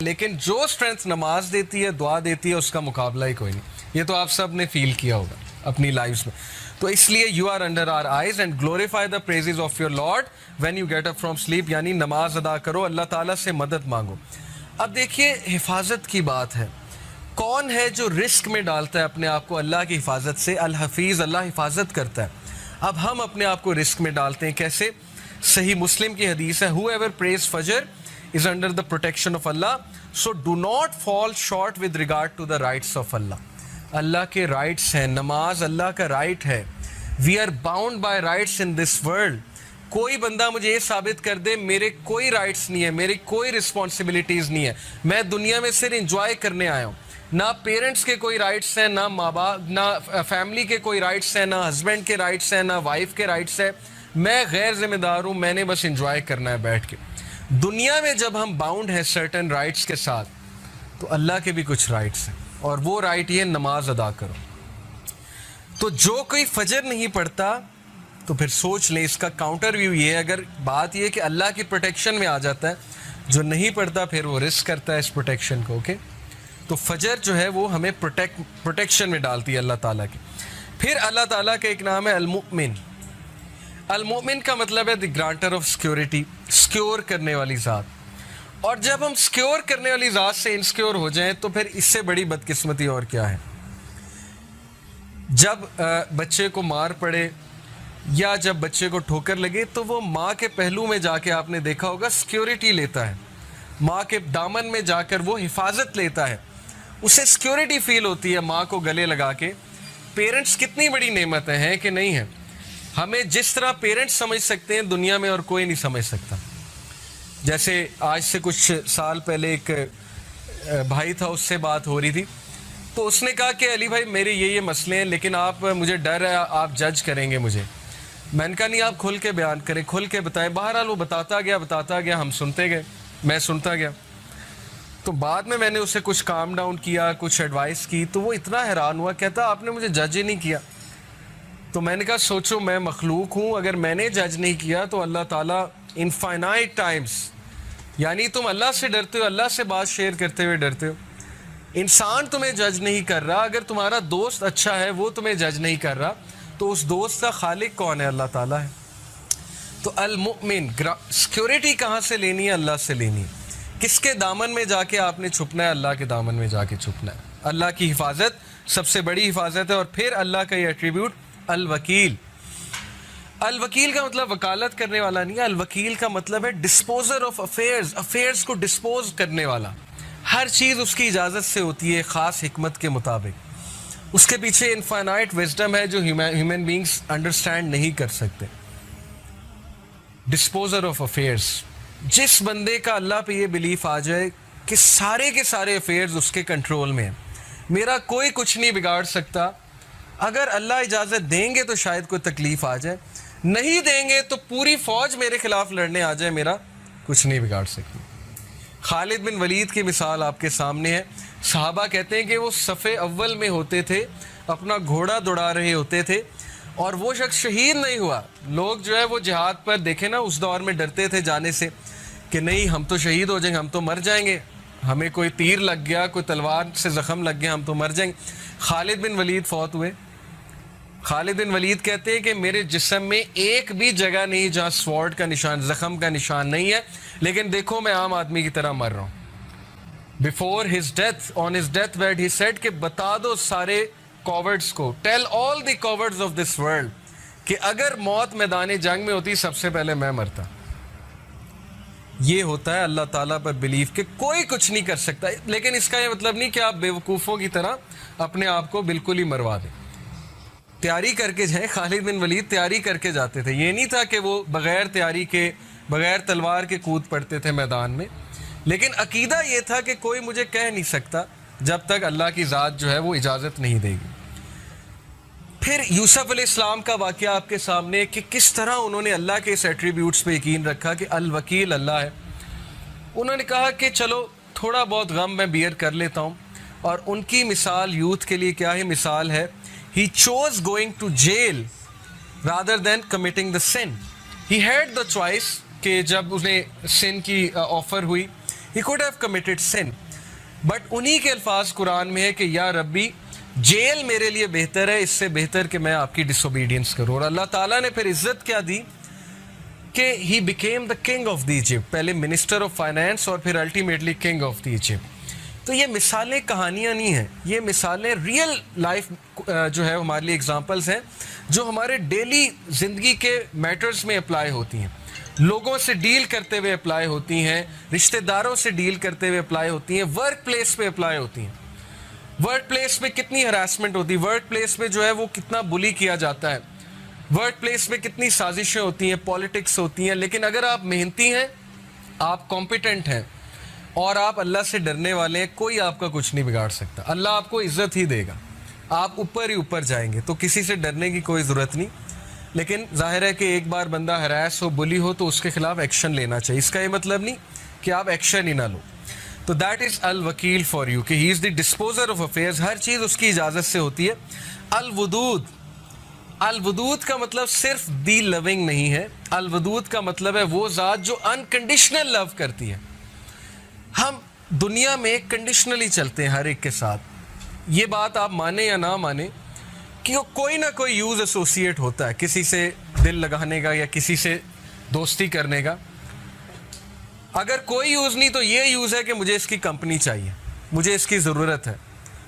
لیکن جو اسٹرینتھ نماز دیتی ہے، دعا دیتی ہے، اس کا مقابلہ ہی کوئی نہیں. یہ تو آپ سب نے فیل کیا ہوگا اپنی لائفز میں. تو اس لیے you are under our eyes and glorify the praises of your lord when you get up from sleep. یعنی نماز ادا کرو، اللہ تعالیٰ سے مدد مانگو. اب دیکھیے حفاظت کی بات ہے. کون ہے جو رسک میں ڈالتا ہے اپنے آپ کو اللہ کی حفاظت سے؟ الحفیظ، اللہ حفاظت کرتا ہے. اب ہم اپنے آپ کو رسک میں ڈالتے ہیں کیسے؟ صحیح مسلم کی حدیث ہے whoever prays fajr is under the protection of Allah, so do not fall short with regard to the rights of Allah. اللہ کے رائٹس ہیں، نماز اللہ کا رائٹ ہے. we are bound by rights in this world. کوئی بندہ مجھے یہ ثابت کر دے میرے کوئی رائٹس نہیں ہے، میری کوئی رسپانسبلٹیز نہیں ہے، میں دنیا میں صرف انجوائے کرنے آیا ہوں. نہ پیرنٹس کے کوئی رائٹس ہیں، نہ ماں باپ، نہ فیملی کے کوئی رائٹس ہیں، نہ ہسبینڈ کے رائٹس ہیں، نہ وائف کے رائٹس ہیں. میں غیر ذمہ دار ہوں، میں نے بس انجوائے کرنا ہے بیٹھ کے. دنیا میں جب ہم باؤنڈ ہیں سرٹن رائٹس کے ساتھ، تو اللہ کے بھی کچھ رائٹس ہیں، اور وہ رائٹ یہ نماز ادا کرو. تو جو کوئی فجر نہیں پڑھتا تو پھر سوچ لیں اس کا کاؤنٹر ویو یہ ہے. اگر بات یہ کہ اللہ کی پروٹیکشن میں آ جاتا ہے، جو نہیں پڑھتا پھر وہ رسک کرتا ہے اس پروٹیکشن کو. اوکے، تو فجر جو ہے وہ ہمیں پروٹیکشن میں ڈالتی ہے اللہ تعالیٰ کی. پھر اللہ تعالیٰ کا ایک نام ہے المؤمن. المؤمن کا مطلب ہے دی گرانٹر آف سیکورٹی، سیکیور کرنے والی ذات. اور جب ہم سیکیور کرنے والی ذات سے انسیکیور ہو جائیں تو پھر اس سے بڑی بدقسمتی اور کیا ہے. جب بچے کو مار پڑے یا جب بچے کو ٹھوکر لگے تو وہ ماں کے پہلو میں جا کے آپ نے دیکھا ہوگا سیکیورٹی لیتا ہے، ماں کے دامن میں جا کر وہ حفاظت لیتا ہے، اسے سیکیورٹی فیل ہوتی ہے ماں کو گلے لگا کے. پیرنٹس کتنی بڑی نعمتیں ہیں کہ نہیں ہیں. ہمیں جس طرح پیرنٹس سمجھ سکتے ہیں دنیا میں اور کوئی نہیں سمجھ سکتا. جیسے آج سے کچھ سال پہلے ایک بھائی تھا، اس سے بات ہو رہی تھی، تو اس نے کہا کہ علی بھائی میرے یہ مسئلے ہیں، لیکن آپ مجھے ڈر ہے آپ جج کریں گے مجھے. میں نے کہا نہیں، آپ کھل کے بیان کریں، کھل کے بتائیں. بہرحال وہ بتاتا گیا، ہم سنتے گئے، میں سنتا گیا. تو بعد میں نے اسے کچھ کام ڈاؤن کیا، کچھ ایڈوائس کی، تو وہ اتنا حیران ہوا، کہتا آپ نے مجھے جج ہی نہیں کیا. تو میں نے کہا سوچو میں مخلوق ہوں، اگر میں نے جج نہیں کیا تو اللہ تعالیٰ انفائنائٹ ٹائمز، یعنی تم اللہ سے ڈرتے ہو، اللہ سے بات شیئر کرتے ہوئے ڈرتے ہو. انسان تمہیں جج نہیں کر رہا، اگر تمہارا دوست اچھا ہے وہ تمہیں جج نہیں کر رہا، تو اس دوست کا خالق کون ہے؟ اللہ تعالیٰ ہے. تو المؤمن، سیکیورٹی کہاں سے لینی ہے؟ اللہ سے لینی ہے. کس کے دامن میں جا کے آپ نے چھپنا ہے؟ اللہ کے دامن میں جا کے چھپنا ہے. اللہ کی حفاظت سب سے بڑی حفاظت ہے. اور پھر اللہ کا یہ ایٹریبیوٹ الوکیل. الوکیل کا مطلب وکالت کرنے والا نہیں ہے، الوکیل کا مطلب ہے ڈسپوزر آف افیئرز، افیئرز کو ڈسپوز کرنے والا. ہر چیز اس کی اجازت سے ہوتی ہے، خاص حکمت کے مطابق. اس کے پیچھے انفائنائٹ وزڈم ہے جو ہیومن بینگز انڈرسٹینڈ نہیں کر سکتے. ڈسپوزر آف افیئرز. جس بندے کا اللہ پہ یہ بلیف آ جائے کہ سارے کے سارے افیئرز اس کے کنٹرول میں ہیں، میرا کوئی کچھ نہیں بگاڑ سکتا. اگر اللہ اجازت دیں گے تو شاید کوئی تکلیف آ جائے، نہیں دیں گے تو پوری فوج میرے خلاف لڑنے آ جائے، میرا کچھ نہیں بگاڑ سکتی. خالد بن ولید کی مثال آپ کے سامنے ہے. صحابہ کہتے ہیں کہ وہ صف اول میں ہوتے تھے، اپنا گھوڑا دوڑا رہے ہوتے تھے، اور وہ شخص شہید نہیں ہوا. لوگ جو ہے وہ جہاد پر دیکھیں نا، اس دور میں ڈرتے تھے جانے سے کہ نہیں ہم تو شہید ہو جائیں گے، ہم تو مر جائیں گے، ہمیں کوئی تیر لگ گیا، کوئی تلوار سے زخم لگ گیا، ہم تو مر جائیں گے. خالد بن ولید فوت ہوئے. خالد بن ولید کہتے ہیں کہ میرے جسم میں ایک بھی جگہ نہیں جہاں سوارڈ کا نشان، زخم کا نشان نہیں ہے، لیکن دیکھو میں عام آدمی کی طرح مر رہا ہوں. Before his death, on his deathbed, he said کہ بتا دو سارے cowards کو, tell all the cowards of this world کہ اگر موت میدان جنگ میں ہوتی سب سے پہلے میں مرتا. یہ ہوتا ہے اللہ تعالیٰ پر بلیف کہ کوئی کچھ نہیں کر سکتا. لیکن اس کا یہ مطلب نہیں کہ آپ بیوقوفوں کی طرح اپنے آپ کو بالکل ہی مروا دیں. تیاری کر کے جائیں. خالد بن ولید تیاری کر کے جاتے تھے. یہ نہیں تھا کہ وہ بغیر تیاری کے، بغیر تلوار کے کود پڑتے تھے میدان میں. لیکن عقیدہ یہ تھا کہ کوئی مجھے کہہ نہیں سکتا جب تک اللہ کی ذات جو ہے وہ اجازت نہیں دے گی. پھر یوسف علیہ السلام کا واقعہ آپ کے سامنے کہ کس طرح انہوں نے اللہ کے اس ایٹریبیوٹس پہ یقین رکھا کہ الوکیل اللہ ہے. انہوں نے کہا کہ چلو تھوڑا بہت غم میں بیئر کر لیتا ہوں. اور ان کی مثال یوتھ کے لیے کیا ہی مثال ہے. He chose going to jail rather than committing the sin. He had the choice کہ جب انہیں سن کی آفر ہوئی He could have committed sin. But انہی کے الفاظ قرآن میں ہے کہ یا ربی جیل میرے لیے بہتر ہے اس سے بہتر کہ میں آپ کی ڈس اوبیڈینس کروں. اور اللہ تعالیٰ نے پھر عزت کیا دی کہ he became the king of the Egypt, پہلے منسٹر آف فائنانس اور پھر ultimately king of the Egypt. تو یہ مثالیں کہانیاں نہیں ہیں, یہ مثالیں ریئل لائف جو ہے ہمارے لیے ایگزامپلس ہیں جو ہمارے ڈیلی زندگی کے میٹرز میں اپلائی ہوتی ہیں, لوگوں سے ڈیل کرتے ہوئے اپلائی ہوتی ہیں, رشتہ داروں سے ڈیل کرتے ہوئے اپلائی ہوتی ہیں, ورک پلیس پہ اپلائی ہوتی ہیں. ورک پلیس پہ کتنی ہراسمنٹ ہوتی ہے, ورک پلیس پہ جو ہے وہ کتنا بلی کیا جاتا ہے, ورک پلیس میں کتنی سازشیں ہوتی ہیں, پالیٹکس ہوتی ہیں. لیکن اگر آپ محنتی ہیں, آپ کمپیٹنٹ ہیں اور آپ اللہ سے ڈرنے والے ہیں, کوئی آپ کا کچھ نہیں بگاڑ سکتا. اللہ آپ کو عزت ہی دے گا, آپ اوپر ہی اوپر جائیں گے. تو کسی سے ڈرنے کی کوئی ضرورت نہیں. لیکن ظاہر ہے کہ ایک بار بندہ ہراس ہو, بلی ہو, تو اس کے خلاف ایکشن لینا چاہیے. اس کا یہ مطلب نہیں کہ آپ ایکشن ہی نہ لو. تو دیٹ از الوکیل فار یو, کہ ہی از دی ڈسپوزر آف افیئرز. ہر چیز اس کی اجازت سے ہوتی ہے. الودود, الودود کا مطلب صرف دی لونگ نہیں ہے. الودود کا مطلب ہے وہ ذات جو انکنڈیشنل لو کرتی ہے. ہم دنیا میں کنڈیشنلی چلتے ہیں ہر ایک کے ساتھ. یہ بات آپ مانیں یا نہ مانیں کہ کوئی نہ کوئی یوز ایسوسیٹ ہوتا ہے کسی سے دل لگانے کا یا کسی سے دوستی کرنے کا. اگر کوئی یوز نہیں تو یہ یوز ہے کہ مجھے اس کی کمپنی چاہیے, مجھے اس کی ضرورت ہے,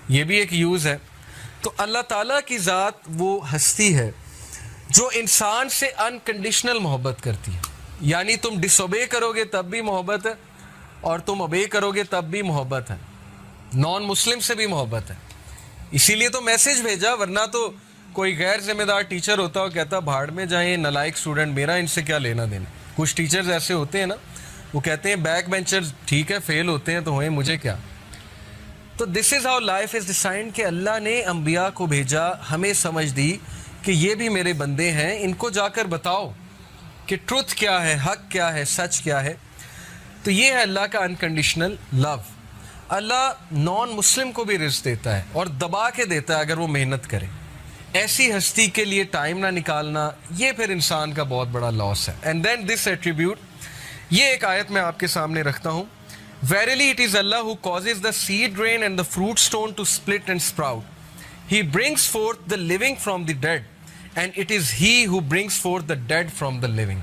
یہ بھی ایک یوز ہے. تو اللہ تعالیٰ کی ذات وہ ہستی ہے جو انسان سے انکنڈیشنل محبت کرتی ہے. یعنی تم ڈس اوبے کرو گے تب بھی محبت ہے, اور تم اوبے کرو گے تب بھی محبت ہے. نان مسلم سے بھی محبت ہے. اسی لیے تو میسج بھیجا, ورنہ تو کوئی غیر ذمہ دار ٹیچر ہوتا اور کہتا بھاڑ میں جائیں نالائق اسٹوڈنٹ, میرا ان سے کیا لینا دینا. کچھ ٹیچرز ایسے ہوتے ہیں نا, وہ کہتے ہیں بیک بینچر ٹھیک ہے, فیل ہوتے ہیں تو ہوئے, مجھے کیا. تو دس از ہاؤ لائف از ڈیسائنڈ, کہ اللہ نے انبیاء کو بھیجا, ہمیں سمجھ دی کہ یہ بھی میرے بندے ہیں, ان کو جا کر بتاؤ کہ ٹروتھ کیا ہے, حق کیا ہے, سچ کیا ہے. تو یہ ہے اللہ کا انکنڈیشنل لو. اللہ نان مسلم کو بھی رزق دیتا ہے اور دبا کے دیتا ہے اگر وہ محنت کرے. ایسی ہستی کے لیے ٹائم نہ نکالنا, یہ پھر انسان کا بہت بڑا لاس ہے. اینڈ دین دس ایٹریبیوٹ, یہ ایک آیت میں آپ کے سامنے رکھتا ہوں. Verily it is Allah who causes the seed rain and the fruit stone to split and sprout. He brings forth the living from the dead, and it is He who brings forth the dead from the living.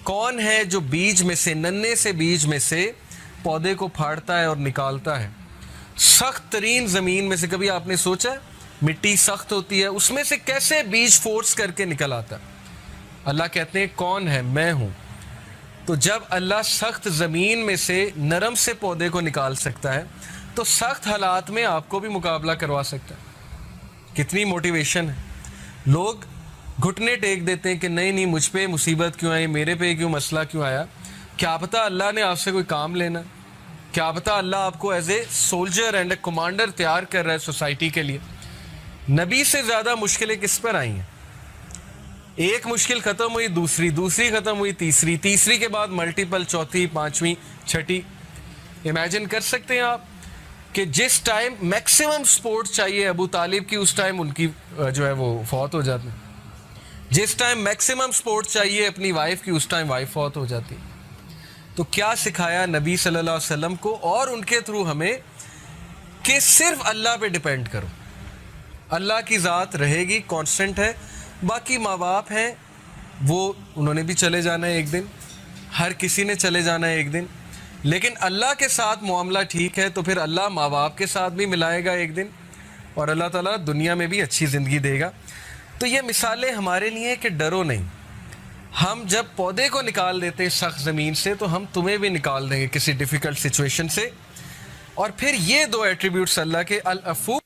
کون ہے جو بیج میں سے, ننے سے بیج میں سے پودے کو پھاڑتا ہے اور نکالتا ہے سخت ترین زمین میں سے. کبھی آپ نے سوچا مٹی سخت ہوتی ہے, اس میں سے کیسے بیج فورس کر کے نکل آتا ہے؟ اللہ کہتے ہیں کون ہے, میں ہوں. تو جب اللہ سخت زمین میں سے نرم سے پودے کو نکال سکتا ہے تو سخت حالات میں آپ کو بھی مقابلہ کروا سکتا ہے. کتنی موٹیویشن ہے. لوگ گھٹنے ٹیک دیتے ہیں کہ نہیں نہیں, مجھ پہ مصیبت کیوں آئی, میرے پہ کیوں مسئلہ کیوں آیا. کیا پتہ اللہ نے آپ سے کوئی کام لینا, کیا پتہ اللہ آپ کو as a soldier and a commander تیار کر رہا ہے سوسائٹی کے لیے. نبی سے زیادہ مشکلیں کس پر آئی ہیں؟ ایک مشکل ختم ہوئی, دوسری, دوسری ختم ہوئی, تیسری, تیسری کے بعد ملٹیپل, چوتھی, پانچویں, چھٹی. امیجن کر سکتے ہیں آپ کہ جس ٹائم میکسیمم سپورٹ چاہیے ابو طالب کی, اس ٹائم ان کی جو ہے وہ فوت ہو جاتی. جس ٹائم میکسیمم سپورٹ چاہیے اپنی وائف کی, اس ٹائم وائف فوت ہو جاتی. تو کیا سکھایا نبی صلی اللہ علیہ وسلم کو اور ان کے تھرو ہمیں, کہ صرف اللہ پہ ڈیپینڈ کرو. اللہ کی ذات رہے گی, کانسٹنٹ ہے. باقی ماں باپ ہیں, وہ انہوں نے بھی چلے جانا ہے ایک دن, ہر کسی نے چلے جانا ہے ایک دن. لیکن اللہ کے ساتھ معاملہ ٹھیک ہے تو پھر اللہ ماں باپ کے ساتھ بھی ملائے گا ایک دن, اور اللہ تعالیٰ دنیا میں بھی اچھی زندگی دے گا. تو یہ مثالیں ہمارے لیے کہ ڈرو نہیں. ہم جب پودے کو نکال دیتے ہیں سخت زمین سے, تو ہم تمہیں بھی نکال دیں گے کسی ڈیفیکلٹ سچویشن سے. اور پھر یہ دو ایٹریبیوٹس اللہ کے, العفو